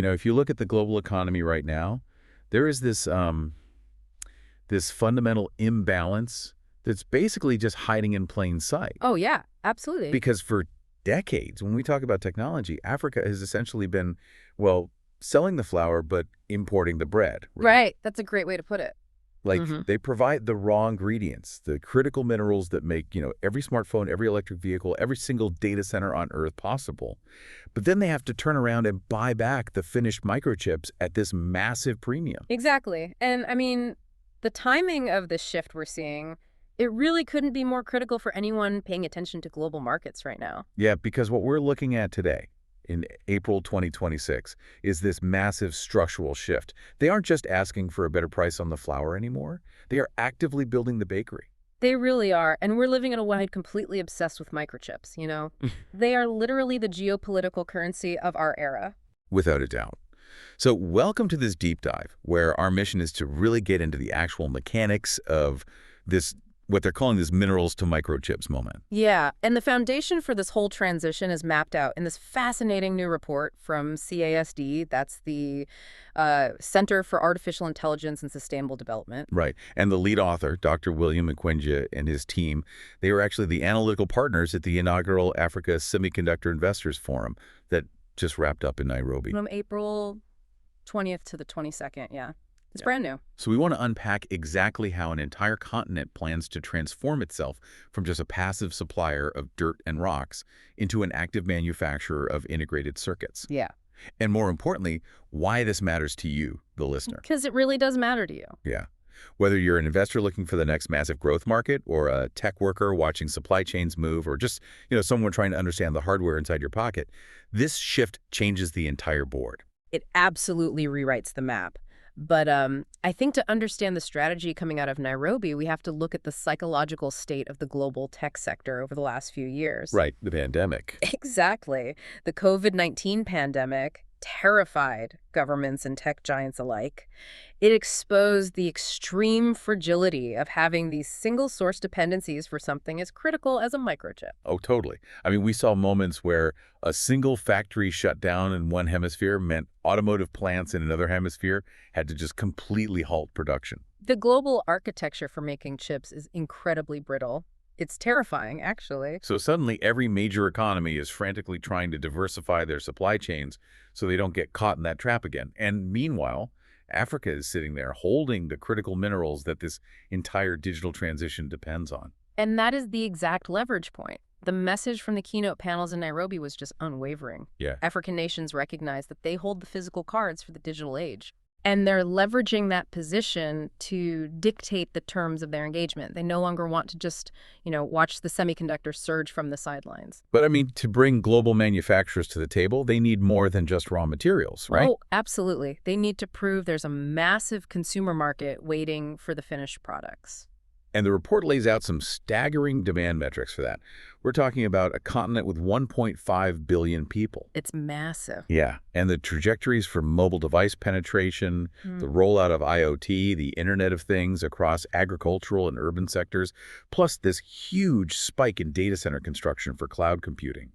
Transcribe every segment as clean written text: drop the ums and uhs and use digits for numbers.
If you look at the global economy right now, there is this fundamental imbalance that's basically just hiding in plain sight. Oh, yeah, absolutely. Because for decades, when we talk about technology, Africa has essentially been, well, selling the flour but importing the bread. Right. That's a great way to put it. Like, they provide the raw ingredients, the critical minerals that make, every smartphone, every electric vehicle, every single data center on Earth possible. But then they have to turn around and buy back the finished microchips at this massive premium. Exactly. And I mean, the timing of this shift we're seeing, it really couldn't be more critical for anyone paying attention to global markets right now. Yeah, because what we're looking at today, in April 2026, is this massive structural shift. They aren't just asking for a better price on the flour anymore. They are actively building the bakery. They really are. And we're living in a world completely obsessed with microchips, you know? They are literally the geopolitical currency of our era. Without a doubt. So welcome to this deep dive, where our mission is to really get into the actual mechanics of this, what they're calling this minerals to microchips moment. Yeah, and the foundation for this whole transition is mapped out in this fascinating new report from CASD. That's the Center for Artificial Intelligence and Sustainable Development. Right. And the lead author, Dr. William Mkwinja, and his team, they were actually the analytical partners at the inaugural Africa Semiconductor Investors Forum that just wrapped up in Nairobi. From April 20th to the 22nd, yeah. It's brand new. So we want to unpack exactly how an entire continent plans to transform itself from just a passive supplier of dirt and rocks into an active manufacturer of integrated circuits. Yeah. And more importantly, why this matters to you, the listener. Because it really does matter to you. Yeah. Whether you're an investor looking for the next massive growth market, or a tech worker watching supply chains move, or just, someone trying to understand the hardware inside your pocket, this shift changes the entire board. It absolutely rewrites the map. But I think to understand the strategy coming out of Nairobi, we have to look at the psychological state of the global tech sector over the last few years. Right, the pandemic. Exactly. The COVID-19 pandemic terrified governments and tech giants alike. It exposed the extreme fragility of having these single-source dependencies for something as critical as a microchip. Oh, totally. I mean, we saw moments where a single factory shut down in one hemisphere meant automotive plants in another hemisphere had to just completely halt production. The global architecture for making chips is incredibly brittle. It's terrifying, actually. So suddenly every major economy is frantically trying to diversify their supply chains so they don't get caught in that trap again. And meanwhile, Africa is sitting there holding the critical minerals that this entire digital transition depends on. And that is the exact leverage point. The message from the keynote panels in Nairobi was just unwavering. Yeah. African nations recognize that they hold the physical cards for the digital age. And they're leveraging that position to dictate the terms of their engagement. They no longer want to just, watch the semiconductors surge from the sidelines. But I mean, to bring global manufacturers to the table, they need more than just raw materials, right? Oh, absolutely. They need to prove there's a massive consumer market waiting for the finished products. And the report lays out some staggering demand metrics for that. We're talking about a continent with 1.5 billion people. It's massive. Yeah, and the trajectories for mobile device penetration, the rollout of IoT, the Internet of Things across agricultural and urban sectors, plus this huge spike in data center construction for cloud computing.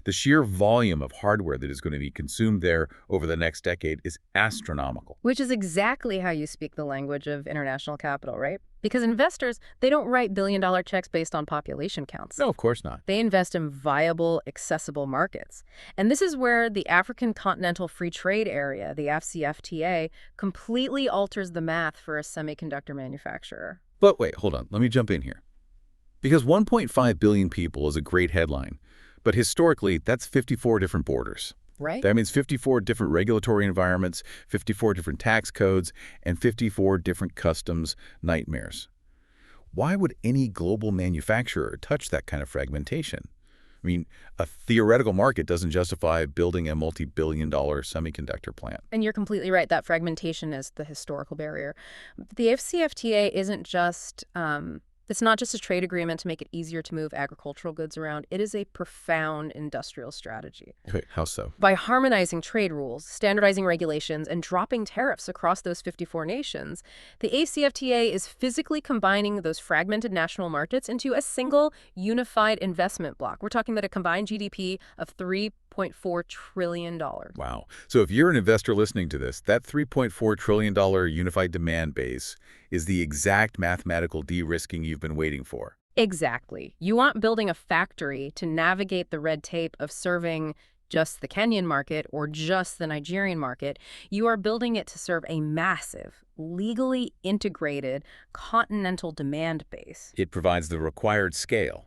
The sheer volume of hardware that is going to be consumed there over the next decade is astronomical. Which is exactly how you speak the language of international capital, right? Because investors, they don't write billion-dollar checks based on population counts. No, of course not. They invest in viable, accessible markets. And this is where the African Continental Free Trade Area, the AfCFTA, completely alters the math for a semiconductor manufacturer. But wait, hold on. Let me jump in here. Because 1.5 billion people is a great headline. But historically, that's 54 different borders. Right. That means 54 different regulatory environments, 54 different tax codes, and 54 different customs nightmares. Why would any global manufacturer touch that kind of fragmentation? I mean, a theoretical market doesn't justify building a multi-billion-dollar semiconductor plant. And you're completely right. That fragmentation is the historical barrier. The AfCFTA isn't just It's not just a trade agreement to make it easier to move agricultural goods around. It is a profound industrial strategy. Okay, how so? By harmonizing trade rules, standardizing regulations, and dropping tariffs across those 54 nations, the AfCFTA is physically combining those fragmented national markets into a single, unified investment block. We're talking about a combined GDP of $3.4 trillion. Wow. So if you're an investor listening to this, that $3.4 trillion unified demand base is the exact mathematical de-risking you've been waiting for. Exactly. You aren't building a factory to navigate the red tape of serving just the Kenyan market or just the Nigerian market. You are building it to serve a massive, legally integrated, continental demand base. It provides the required scale,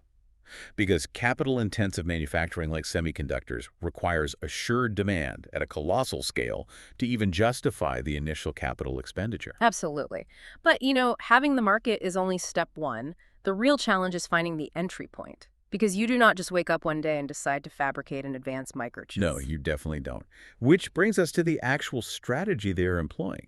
because capital-intensive manufacturing like semiconductors requires assured demand at a colossal scale to even justify the initial capital expenditure. Absolutely. But, having the market is only step one. The real challenge is finding the entry point. Because you do not just wake up one day and decide to fabricate an advanced microchip. No, you definitely don't. Which brings us to the actual strategy they're employing.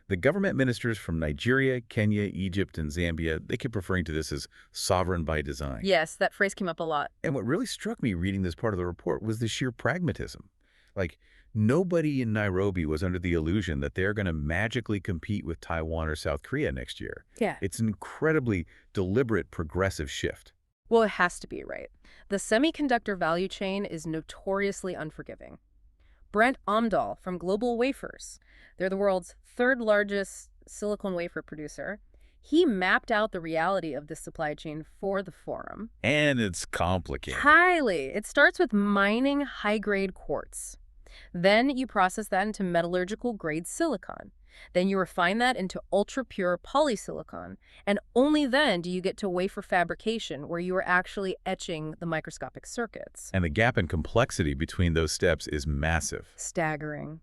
The government ministers from Nigeria, Kenya, Egypt, and Zambia, they keep referring to this as sovereign by design. Yes, that phrase came up a lot. And what really struck me reading this part of the report was the sheer pragmatism. Like, nobody in Nairobi was under the illusion that they're going to magically compete with Taiwan or South Korea next year. Yeah. It's an incredibly deliberate, progressive shift. Well, it has to be, right? The semiconductor value chain is notoriously unforgiving. Brent Omdahl from Global Wafers, they're the world's third largest silicon wafer producer. He mapped out the reality of this supply chain for the forum. And it's complicated. Highly. It starts with mining high-grade quartz. Then you process that into metallurgical-grade silicon. Then you refine that into ultra-pure polysilicon. And only then do you get to wafer fabrication, where you are actually etching the microscopic circuits. And the gap in complexity between those steps is massive. Staggering.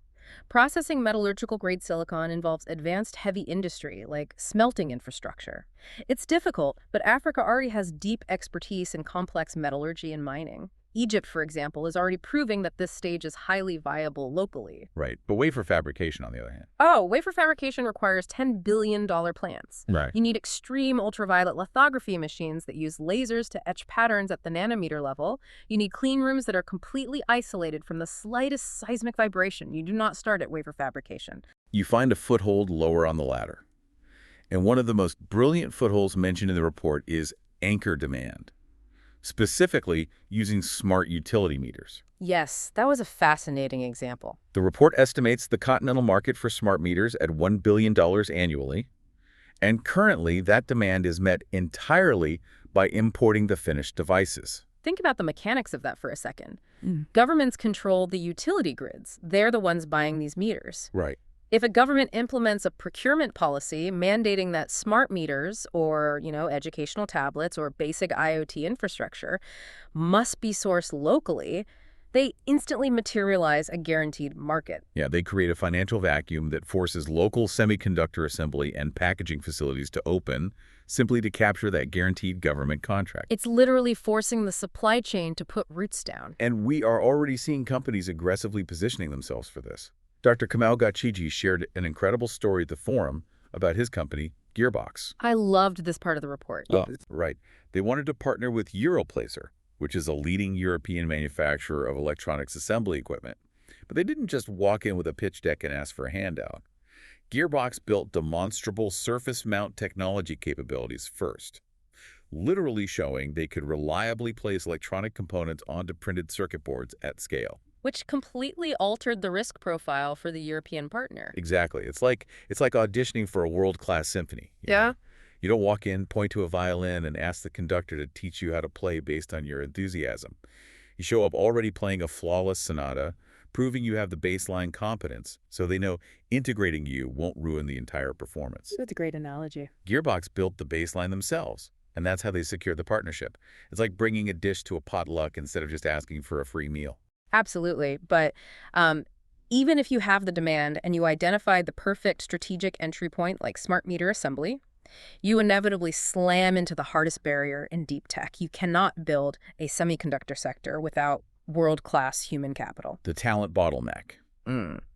Processing metallurgical-grade silicon involves advanced heavy industry, like smelting infrastructure. It's difficult, but Africa already has deep expertise in complex metallurgy and mining. Egypt, for example, is already proving that this stage is highly viable locally. Right. But wafer fabrication, on the other hand. Oh, wafer fabrication requires $10 billion plants. Right. You need extreme ultraviolet lithography machines that use lasers to etch patterns at the nanometer level. You need clean rooms that are completely isolated from the slightest seismic vibration. You do not start at wafer fabrication. You find a foothold lower on the ladder. And one of the most brilliant footholds mentioned in the report is anchor demand, specifically using smart utility meters. Yes, that was a fascinating example. The report estimates the continental market for smart meters at $1 billion annually, and currently that demand is met entirely by importing the finished devices. Think about the mechanics of that for a second. Governments control the utility grids. They're the ones buying these meters. Right. If a government implements a procurement policy mandating that smart meters or, educational tablets or basic IoT infrastructure must be sourced locally, they instantly materialize a guaranteed market. Yeah, they create a financial vacuum that forces local semiconductor assembly and packaging facilities to open simply to capture that guaranteed government contract. It's literally forcing the supply chain to put roots down. And we are already seeing companies aggressively positioning themselves for this. Dr. Kamal Gachiji shared an incredible story at the forum about his company, Gearbox. I loved this part of the report. Oh, right. They wanted to partner with Europlacer, which is a leading European manufacturer of electronics assembly equipment. But they didn't just walk in with a pitch deck and ask for a handout. Gearbox built demonstrable surface mount technology capabilities first, literally showing they could reliably place electronic components onto printed circuit boards at scale. Which completely altered the risk profile for the European partner. Exactly. It's like auditioning for a world-class symphony. Yeah. You don't walk in, point to a violin, and ask the conductor to teach you how to play based on your enthusiasm. You show up already playing a flawless sonata, proving you have the baseline competence, so they know integrating you won't ruin the entire performance. That's a great analogy. Gearbox built the baseline themselves, and that's how they secured the partnership. It's like bringing a dish to a potluck instead of just asking for a free meal. Absolutely. But even if you have the demand and you identify the perfect strategic entry point like smart meter assembly, you inevitably slam into the hardest barrier in deep tech. You cannot build a semiconductor sector without world-class human capital. The talent bottleneck.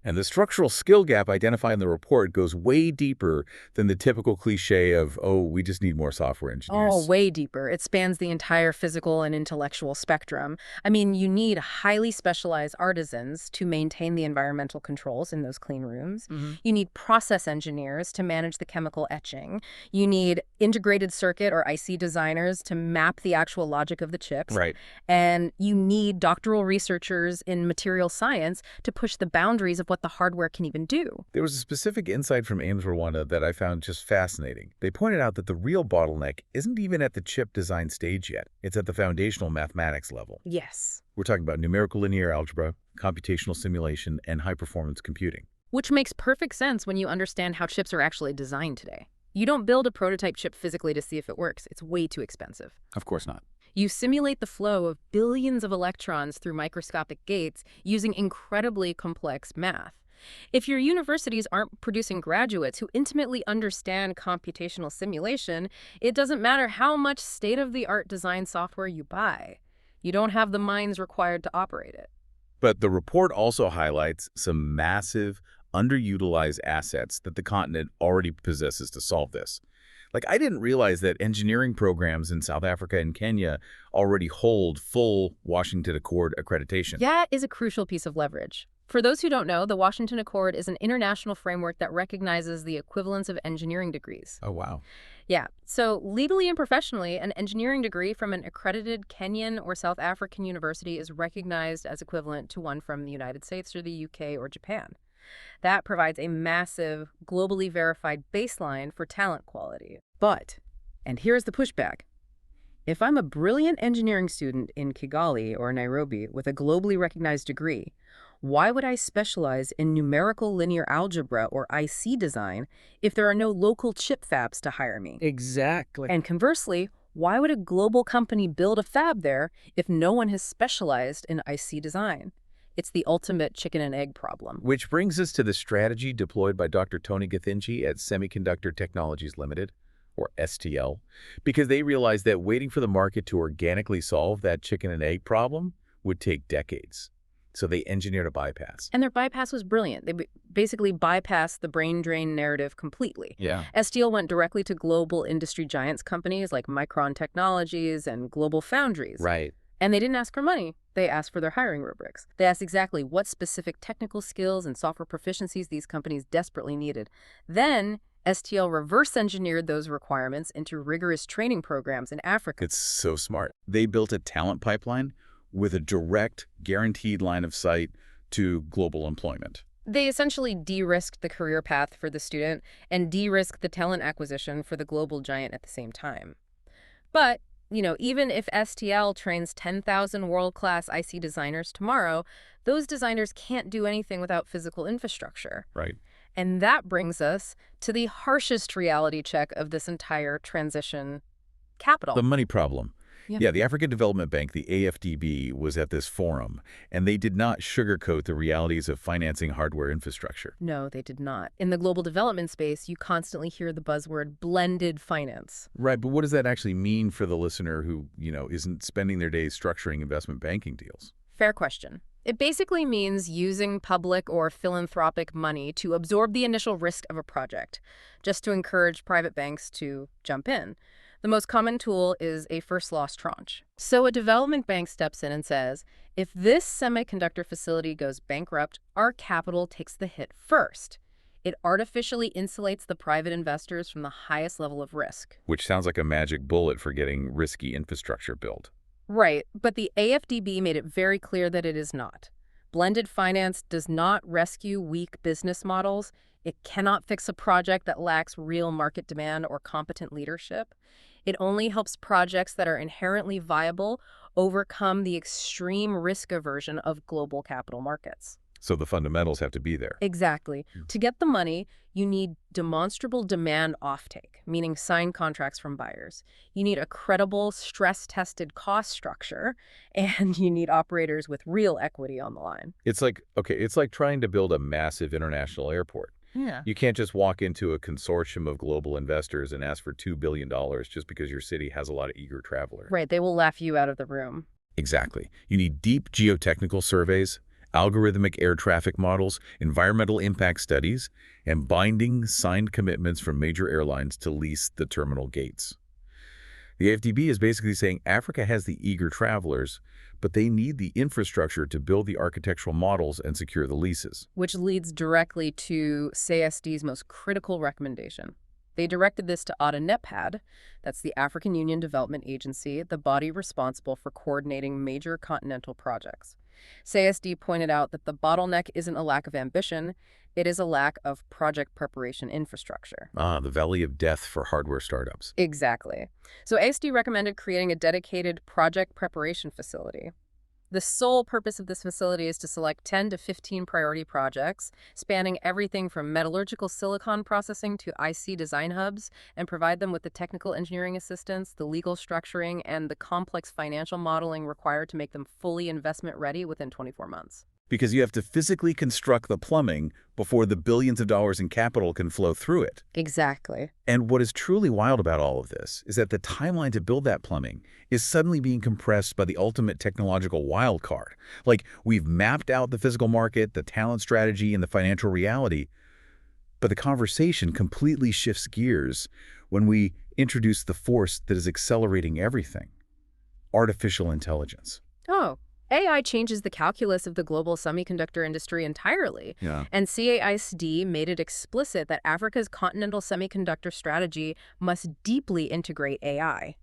And the structural skill gap identified in the report goes way deeper than the typical cliche of, oh, we just need more software Oh, engineers. way deeper. It spans the entire physical and intellectual spectrum. I mean, you need highly specialized artisans to maintain the environmental controls in those clean rooms. You need process engineers to manage the chemical etching. You need integrated circuit or IC designers to map the actual logic of the chips. Right. And you need doctoral researchers in material science to push the boundaries of what the hardware can even do. There was a specific insight from Ames Rwanda that I found just fascinating. They pointed out that the real bottleneck isn't even at the chip design stage yet. It's at the foundational mathematics level. Yes. We're talking about numerical linear algebra, computational simulation, and high-performance computing. Which makes perfect sense when you understand how chips are actually designed today. You don't build a prototype chip physically to see if it works. It's way too expensive. Of course not. You simulate the flow of billions of electrons through microscopic gates using incredibly complex math. If your universities aren't producing graduates who intimately understand computational simulation, it doesn't matter how much state-of-the-art design software you buy. You don't have the minds required to operate it. But the report also highlights some massive, underutilized assets that the continent already possesses to solve this. Like, I didn't realize that engineering programs in South Africa and Kenya already hold full Washington Accord accreditation. That is a crucial piece of leverage. For those who don't know, the Washington Accord is an international framework that recognizes the equivalence of engineering degrees. Oh, wow. Yeah, so legally and professionally, an engineering degree from an accredited Kenyan or South African university is recognized as equivalent to one from the United States or the UK or Japan. That provides a massive, globally verified baseline for talent quality. But, and here's the pushback, if I'm a brilliant engineering student in Kigali or Nairobi with a globally recognized degree, why would I specialize in numerical linear algebra or IC design if there are no local chip fabs to hire me? Exactly. And conversely, why would a global company build a fab there if no one has specialized in IC design? It's the ultimate chicken and egg problem. Which brings us to the strategy deployed by Dr. Tony Gathinji at Semiconductor Technologies Limited, or STL, because they realized that waiting for the market to organically solve that chicken and egg problem would take decades. So they engineered a bypass. And their bypass was brilliant. They basically bypassed the brain drain narrative completely. Yeah. STL went directly to global industry giants companies like Micron Technologies and Global Foundries. Right. And they didn't ask for money. They asked for their hiring rubrics. They asked exactly what specific technical skills and software proficiencies these companies desperately needed. Then STL reverse engineered those requirements into rigorous training programs in Africa. It's so smart. They built a talent pipeline with a direct, guaranteed line of sight to global employment. They essentially de-risked the career path for the student and de-risked the talent acquisition for the global giant at the same time. But, even if STL trains 10,000 world-class IC designers tomorrow, those designers can't do anything without physical infrastructure. Right. And that brings us to the harshest reality check of this entire transition: capital. The money problem. Yeah. The African Development Bank, the AfDB, was at this forum, and they did not sugarcoat the realities of financing hardware infrastructure. No, they did not. In the global development space, you constantly hear the buzzword blended finance. Right, but what does that actually mean for the listener who, isn't spending their days structuring investment banking deals? Fair question. It basically means using public or philanthropic money to absorb the initial risk of a project, just to encourage private banks to jump in. The most common tool is a first loss tranche. So a development bank steps in and says, if this semiconductor facility goes bankrupt, our capital takes the hit first. It artificially insulates the private investors from the highest level of risk. Which sounds like a magic bullet for getting risky infrastructure built. Right, but the AfDB made it very clear that it is not. Blended finance does not rescue weak business models. It cannot fix a project that lacks real market demand or competent leadership. It only helps projects that are inherently viable overcome the extreme risk aversion of global capital markets. So the fundamentals have to be there. Exactly. To get the money, you need demonstrable demand offtake, meaning signed contracts from buyers. You need a credible, stress-tested cost structure, and you need operators with real equity on the line. It's like trying to build a massive international airport. Yeah. You can't just walk into a consortium of global investors and ask for $2 billion just because your city has a lot of eager travelers. Right, they will laugh you out of the room. Exactly. You need deep geotechnical surveys, algorithmic air traffic models, environmental impact studies, and binding signed commitments from major airlines to lease the terminal gates. The AfDB is basically saying Africa has the eager travelers, but they need the infrastructure to build the architectural models and secure the leases. Which leads directly to CASD's most critical recommendation. They directed this to AUDA-NEPAD, that's the African Union Development Agency, the body responsible for coordinating major continental projects. CASD pointed out that the bottleneck isn't a lack of ambition, it is a lack of project preparation infrastructure. The valley of death for hardware startups. Exactly. So ASD recommended creating a dedicated project preparation facility. The sole purpose of this facility is to select 10 to 15 priority projects, spanning everything from metallurgical silicon processing to IC design hubs, and provide them with the technical engineering assistance, the legal structuring, and the complex financial modeling required to make them fully investment ready within 24 months. Because you have to physically construct the plumbing before the billions of dollars in capital can flow through it. Exactly. And what is truly wild about all of this is that the timeline to build that plumbing is suddenly being compressed by the ultimate technological wild card. Like, we've mapped out the physical market, the talent strategy, and the financial reality, but the conversation completely shifts gears when we introduce the force that is accelerating everything: artificial intelligence. Oh. AI changes the calculus of the global semiconductor industry entirely. Yeah. And CASD made it explicit that Africa's continental semiconductor strategy must deeply integrate AI.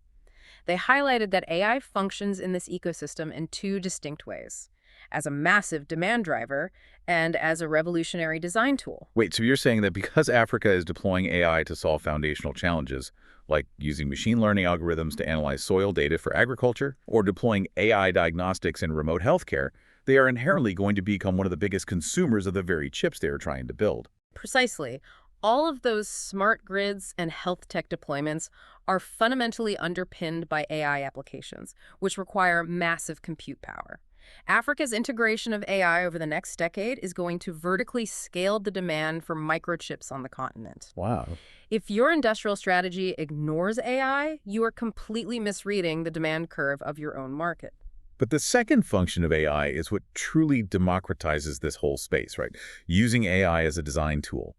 They highlighted that AI functions in this ecosystem in two distinct ways: as a massive demand driver and as a revolutionary design tool. Wait, so you're saying that because Africa is deploying AI to solve foundational challenges, like using machine learning algorithms to analyze soil data for agriculture, or deploying AI diagnostics in remote healthcare, they are inherently going to become one of the biggest consumers of the very chips they are trying to build? Precisely. All of those smart grids and health tech deployments are fundamentally underpinned by AI applications, which require massive compute power. Africa's integration of AI over the next decade is going to vertically scale the demand for microchips on the continent. Wow. If your industrial strategy ignores AI, you are completely misreading the demand curve of your own market. But the second function of AI is what truly democratizes this whole space, right? Using AI as a design tool.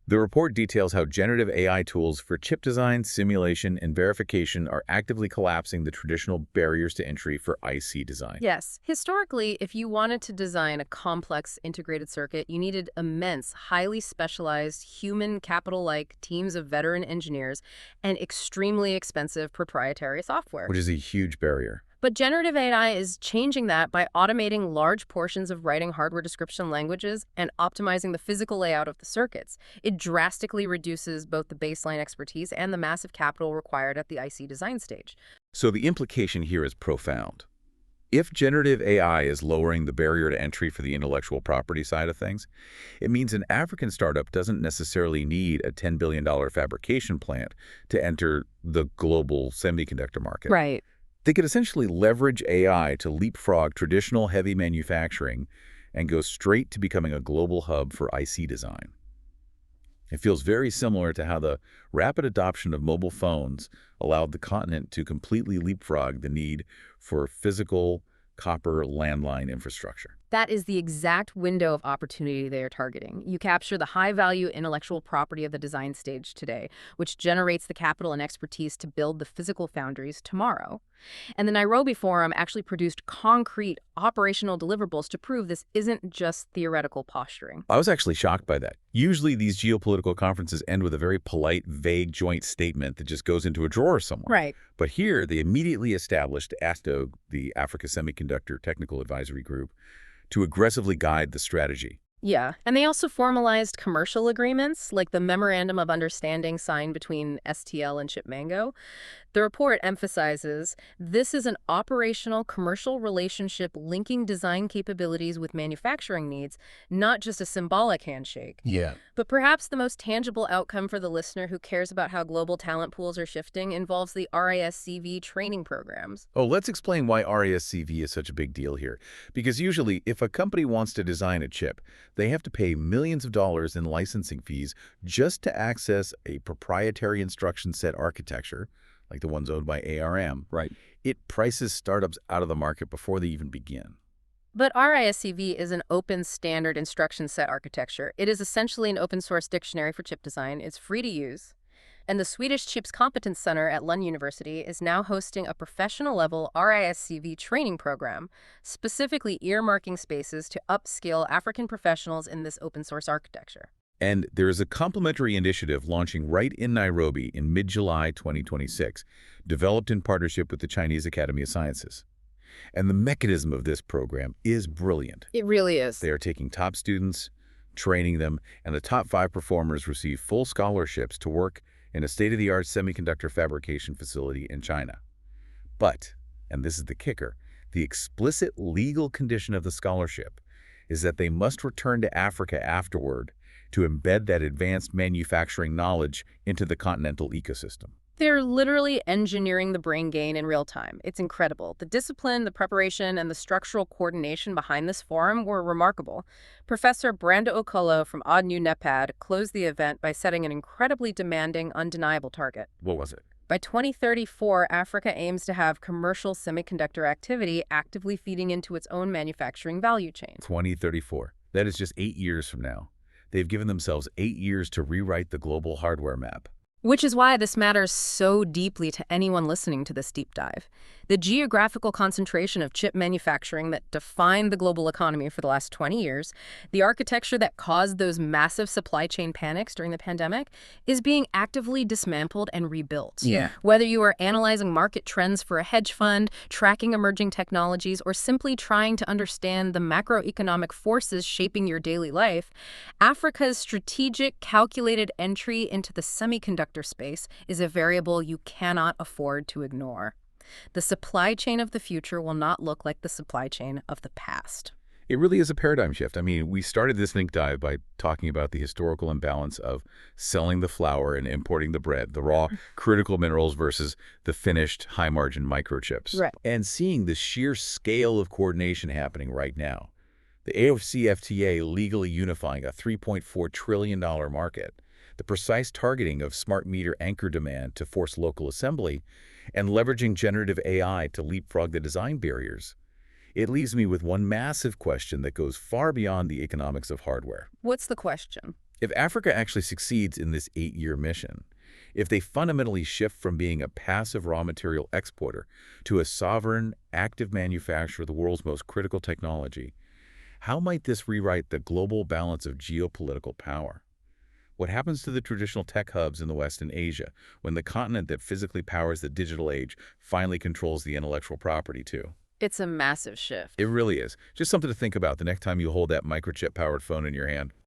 The report details how generative AI tools for chip design, simulation, and verification are actively collapsing the traditional barriers to entry for IC design. Yes. Historically, if you wanted to design a complex integrated circuit, you needed immense, highly specialized, human capital-like teams of veteran engineers and extremely expensive proprietary software. Which is a huge barrier. But generative AI is changing that by automating large portions of writing hardware description languages and optimizing the physical layout of the circuits. It drastically reduces both the baseline expertise and the massive capital required at the IC design stage. So the implication here is profound. If generative AI is lowering the barrier to entry for the intellectual property side of things, it means an African startup doesn't necessarily need a $10 billion fabrication plant to enter the global semiconductor market. Right. They could essentially leverage AI to leapfrog traditional heavy manufacturing and go straight to becoming a global hub for IC design. It feels very similar to how the rapid adoption of mobile phones allowed the continent to completely leapfrog the need for physical copper landline infrastructure. That is the exact window of opportunity they are targeting. You capture the high-value intellectual property of the design stage today, which generates the capital and expertise to build the physical foundries tomorrow. And the Nairobi Forum actually produced concrete operational deliverables to prove this isn't just theoretical posturing. I was actually shocked by that. Usually these geopolitical conferences end with a very polite, vague joint statement that just goes into a drawer somewhere. Right. But here, they immediately established ASTO, the Africa Semiconductor Technical Advisory Group, to aggressively guide the strategy. Yeah, and they also formalized commercial agreements, like the Memorandum of Understanding signed between STL and Chipmango. The report emphasizes this is an operational commercial relationship linking design capabilities with manufacturing needs, not just a symbolic handshake. Yeah. But perhaps the most tangible outcome for the listener who cares about how global talent pools are shifting involves the RISCV training programs. Oh, let's explain why RISCV is such a big deal here. Because usually, if a company wants to design a chip, they have to pay millions of dollars in licensing fees just to access a proprietary instruction set architecture, like the ones owned by ARM. Right. It prices startups out of the market before they even begin. But RISC-V is an open standard instruction set architecture. It is essentially an open source dictionary for chip design. It's free to use. And the Swedish Chips Competence Center at Lund University is now hosting a professional-level RISC-V training program, specifically earmarking spaces to upskill African professionals in this open-source architecture. And there is a complementary initiative launching right in Nairobi in mid-July 2026, developed in partnership with the Chinese Academy of Sciences. And the mechanism of this program is brilliant. It really is. They are taking top students, training them, and the top 5 performers receive full scholarships to work in a state-of-the-art semiconductor fabrication facility in China. But, and this is the kicker, the explicit legal condition of the scholarship is that they must return to Africa afterward to embed that advanced manufacturing knowledge into the continental ecosystem. They're literally engineering the brain gain in real time. It's incredible. The discipline, the preparation, and the structural coordination behind this forum were remarkable. Professor Branda Okolo from AUDA-NEPAD closed the event by setting an incredibly demanding, undeniable target. What was it? By 2034, Africa aims to have commercial semiconductor activity actively feeding into its own manufacturing value chain. 2034. That is just 8 years from now. They've given themselves 8 years to rewrite the global hardware map. Which is why this matters so deeply to anyone listening to this deep dive. The geographical concentration of chip manufacturing that defined the global economy for the last 20 years, the architecture that caused those massive supply chain panics during the pandemic, is being actively dismantled and rebuilt. Yeah. Whether you are analyzing market trends for a hedge fund, tracking emerging technologies, or simply trying to understand the macroeconomic forces shaping your daily life, Africa's strategic, calculated entry into the semiconductor space is a variable you cannot afford to ignore. The supply chain of the future will not look like the supply chain of the past. It really is a paradigm shift. I mean, we started this link dive by talking about the historical imbalance of selling the flour and importing the bread, the raw critical minerals versus the finished high-margin microchips. Right. And seeing the sheer scale of coordination happening right now. The AfCFTA legally unifying a $3.4 trillion market, the precise targeting of smart meter anchor demand to force local assembly, and leveraging generative AI to leapfrog the design barriers. It leaves me with one massive question that goes far beyond the economics of hardware. What's the question? If Africa actually succeeds in this 8-year mission, if they fundamentally shift from being a passive raw material exporter to a sovereign, active manufacturer of the world's most critical technology, how might this rewrite the global balance of geopolitical power? What happens to the traditional tech hubs in the West and Asia when the continent that physically powers the digital age finally controls the intellectual property too? It's a massive shift. It really is. Just something to think about the next time you hold that microchip-powered phone in your hand.